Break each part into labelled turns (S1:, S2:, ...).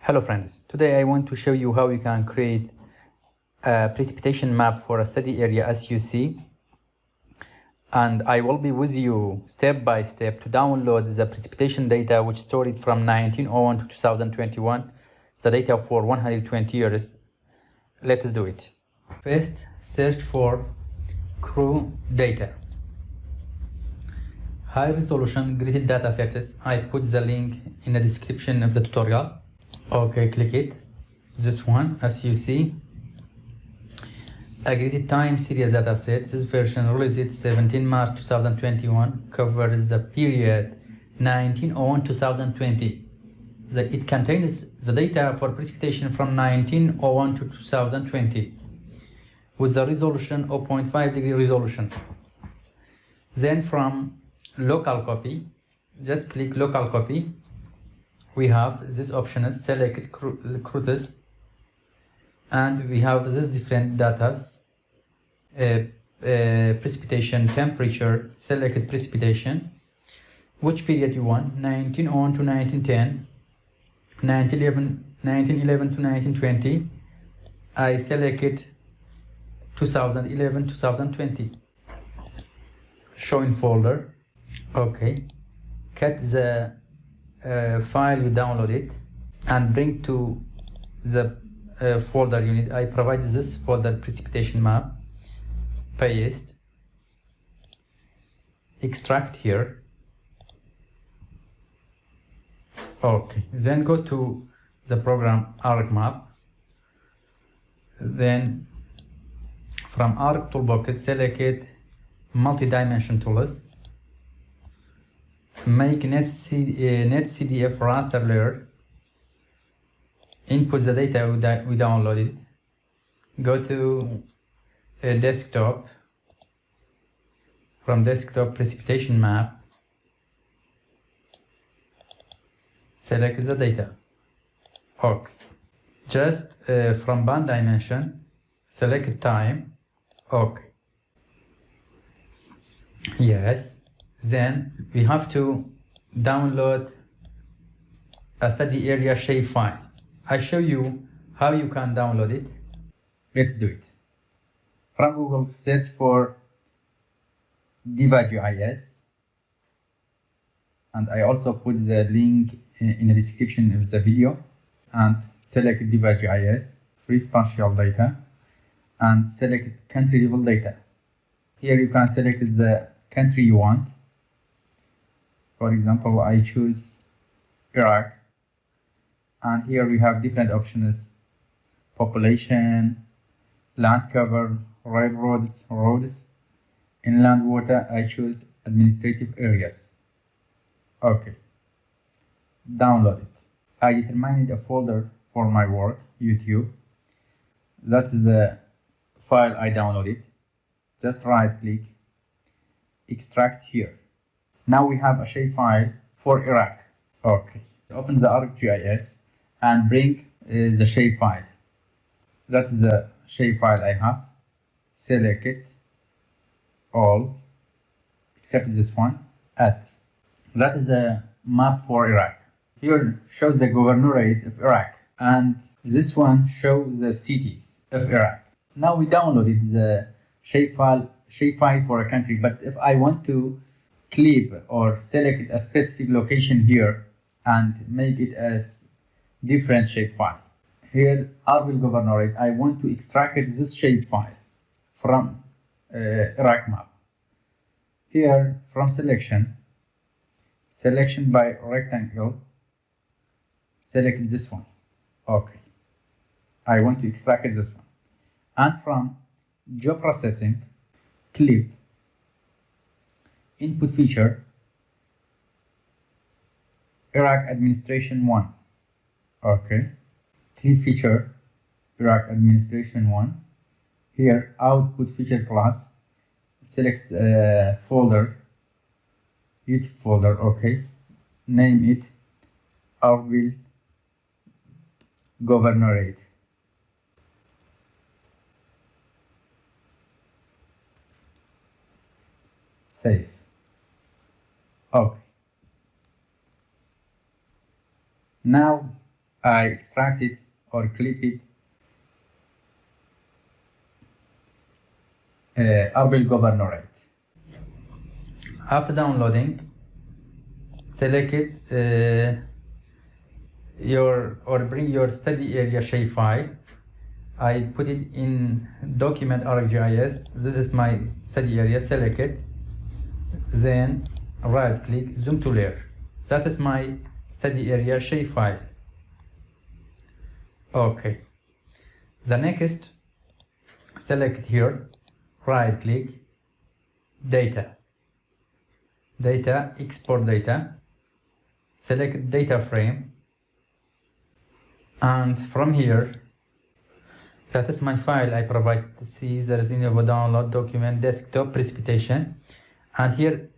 S1: Hello friends, today I want to show you how you can create a precipitation map for a study area as you see, and I will be with you step by step to download the precipitation data which stored from 1901 to 2021, the data for 120 years. Let's do it. First, search for crew data. High resolution gridded data sets. I put the link in the description of the tutorial. Okay, click it. This one, as you see, a gridded time series dataset. This version released 17 March 2021 covers the period 1901-2020. It contains the data for precipitation from 1901 to 2020 with the resolution 0.5 degree resolution. Then from local copy, just click local copy. We have this option is select cruises, and we have this different datas, precipitation, temperature, select precipitation, which period you want, 1901 to 1910, 1911 to 1920. I selected 2011-2020. Show in folder. Okay, cut the file you downloaded and bring to the folder unit. I provided this folder precipitation map. Paste, extract here. Okay, then go to the program ArcMap. Then from Arc toolbox select multi-dimension tools. Make NetCDF raster layer. Input the data we downloaded. Go to desktop. From desktop precipitation map, select the data. Okay. Just from band dimension, select time. Okay. Yes. Then we have to download a study area shapefile. I show you how you can download it. Let's do it. From Google, search for diva GIS, and I also put the link in the description of the video, and select diva GIS, free spatial data, and select country level data. Here you can select the country you want. For example, I choose Iraq, and here we have different options: population, land cover, railroads, roads. Inland water, I choose administrative areas. Okay, download it. I determined a folder for my work, YouTube. That's the file I downloaded. Just right click, extract here. Now we have a shapefile for Iraq. Okay, open the ArcGIS and bring the shapefile. That's the shapefile I have. Select it all except this one. Add. That is a map for Iraq. Here shows the governorate of Iraq, and this one shows the cities of Iraq. Now we downloaded the shapefile for a country, but if I want to clip or select a specific location here and make it as different shapefile. Here, Arbil Governorate, I want to extract this shapefile from Iraq map. Here, from selection by rectangle, select this one. Okay, I want to extract this one. And from geoprocessing, clip, input feature, Iraq administration 1. Okay, clip feature, Iraq administration 1. Here, output feature class, select folder, YouTube folder. Okay, name it Arbil Governorate. Save. Okay. Now I extract it or clip it. Arbil governorate. After downloading, select it bring your study area shapefile. I put it in document arcgis. This is my study area. Select it, then right click, zoom to layer. That is my study area shapefile. Okay. The next, select here, right click, data, export data, select data frame, and from here, that is my file I provided to see. There is in download document desktop precipitation, and here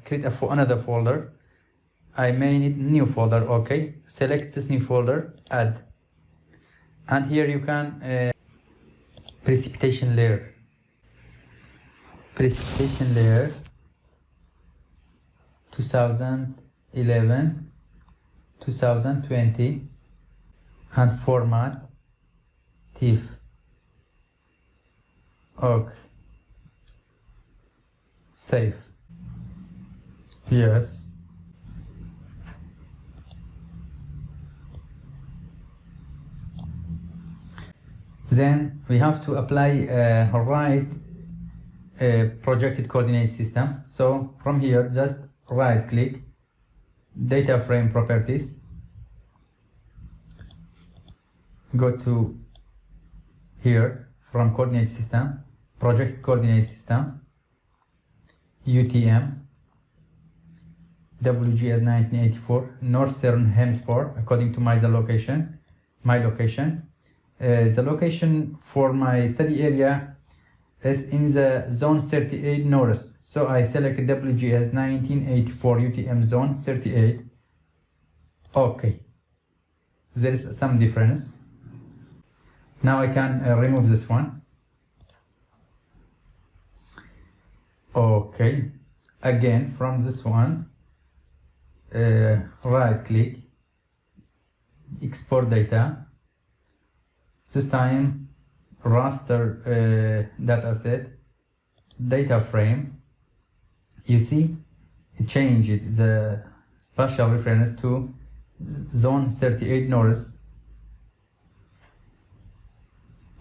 S1: create another folder. I may need new folder. Okay, select this new folder, add, and here you can precipitation layer, 2011 2020, and format TIFF. Okay, save. Yes. Then we have to apply projected coordinate system. So from here, just right click, data frame properties, go to here from coordinate system, project coordinate system, UTM, WGS 1984, Northern Hemisphere, according to my location. The location for my study area is in the zone 38 north. So I select WGS 1984 UTM zone 38. Okay. There is some difference. Now I can remove this one. Okay. Again, from this one, right click, export data. This time, raster dataset, data frame. You see, it changed the spatial reference to zone 38 north.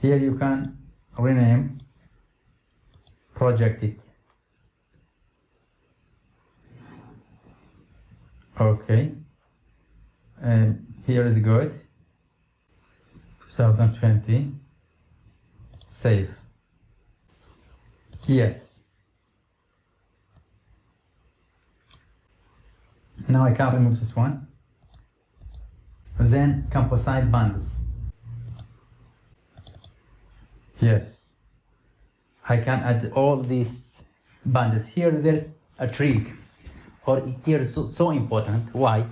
S1: Here you can rename, project it. Okay, here is good. 2020, save. Yes. Now I can remove this one. Then composite bands. Yes. I can add all these bands. Here there's a trick, or here is so important. Why?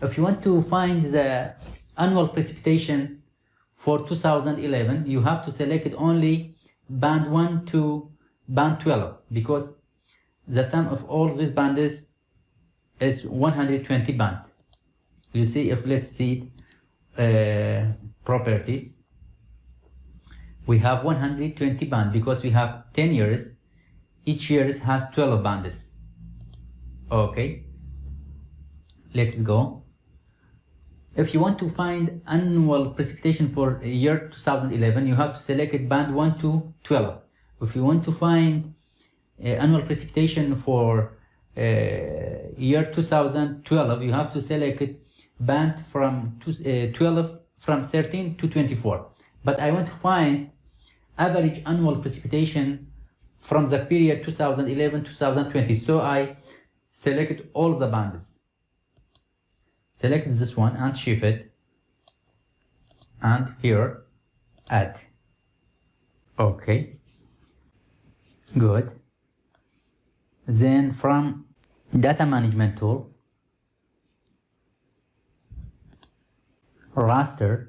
S1: If you want to find the annual precipitation for 2011, you have to select it only band 1 to band 12, because the sum of all these bands is 120 band. You see, if let's see properties, we have 120 band because we have 10 years. Each year has 12 bands. Okay, let's go. If you want to find annual precipitation for year 2011, you have to select it band 1 to 12. If you want to find annual precipitation for year 2012, you have to select it band from 12 from 13 to 24. But I want to find average annual precipitation from the period 2011-2020. So I selected all the bands. Select this one and shift it, and here add. Okay, good. Then from data management tool, raster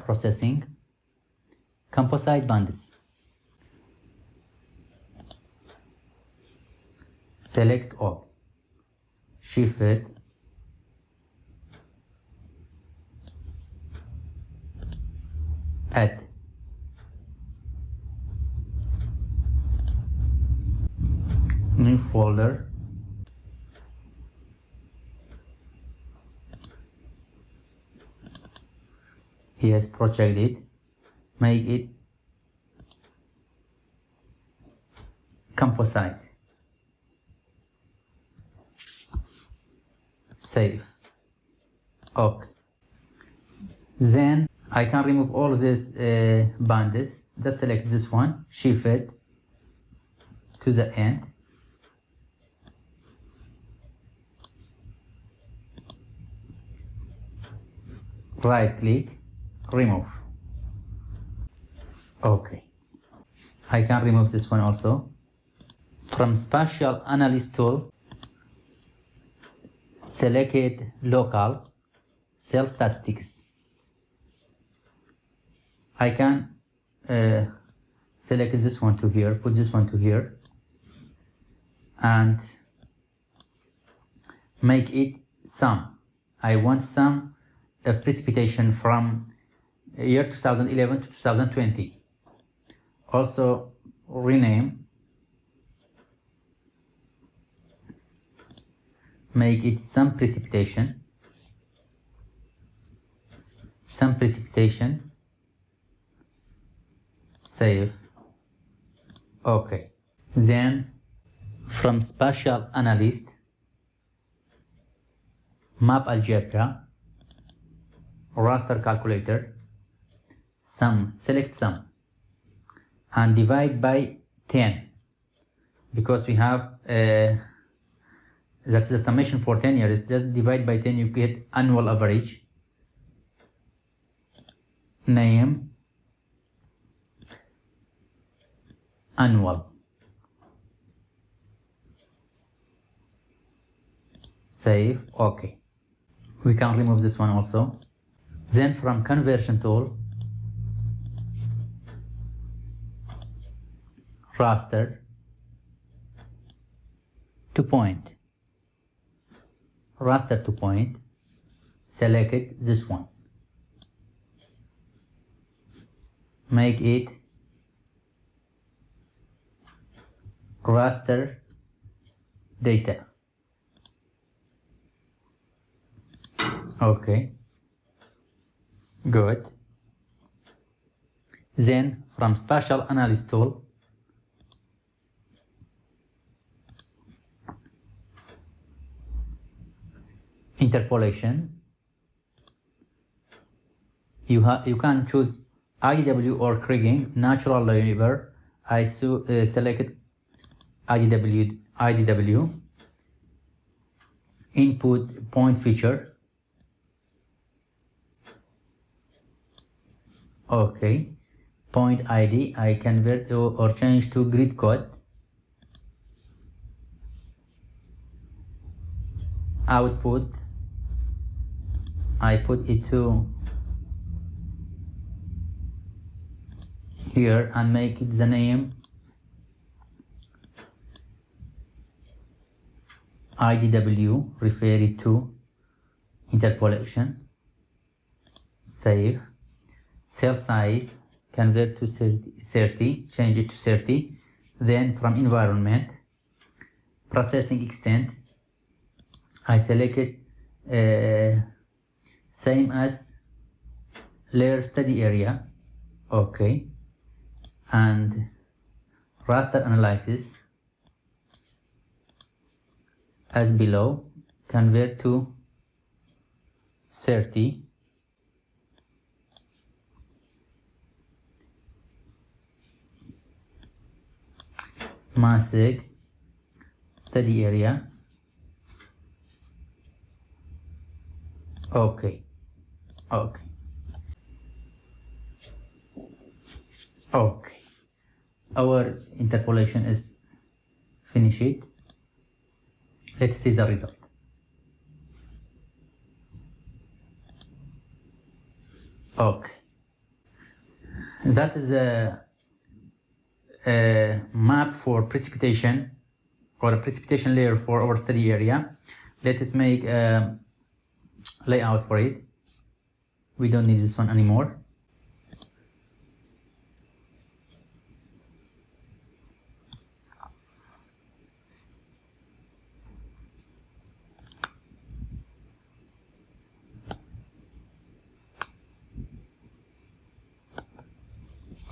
S1: processing, composite bands. Select all. shift it, add, new folder, yes, project it, make it composite, save, okay. Then I can remove all these bands. Just select this one, shift it to the end, right click, remove. Okay, I can remove this one also. From Spatial Analyst tool, select local cell statistics. I can select this one to here, put this one to here, and make it sum. I want sum of precipitation from year 2011 to 2020. Also rename, make it some precipitation, save, okay. Then from Spatial Analyst, Map Algebra, Raster Calculator, sum, select sum, and divide by 10, because we have that's the summation for 10 years. Just divide by 10, you get annual average. Name, annual, save, okay. We can remove this one also. Then from conversion tool, raster to point, raster to point, select it, this one, make it raster data, okay, good. Then from Spatial Analyst tool, interpolation, you can choose IDW or kriging, natural labor. I selected IDW, input point feature, okay, point ID, I convert or change to grid code, output, I put it to here and make it the name IDW, refer it to interpolation, save, cell size, convert to 30, change it to 30, then from environment, processing extent, I selected same as layer study area, okay, and raster analysis as below, convert to 30, Masig study area, okay, okay, okay. Our interpolation is finished. Let's see the result. Okay, that is a map for precipitation or a precipitation layer for our study area. Let us make a layout for it. We don't need this one anymore.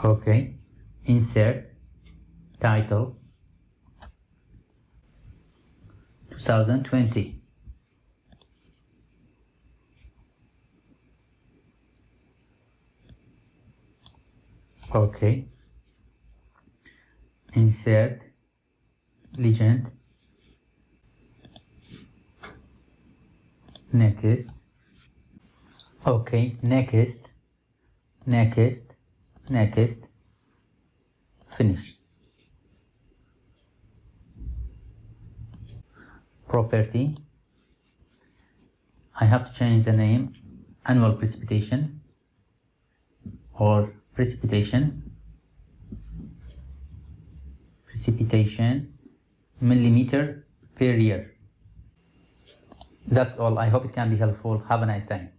S1: Okay, insert title 2020. Okay, insert legend, next. Okay, next, finish. Property, I have to change the name annual precipitation or precipitation millimeter per year. That's all. I hope it can be helpful. Have a nice time.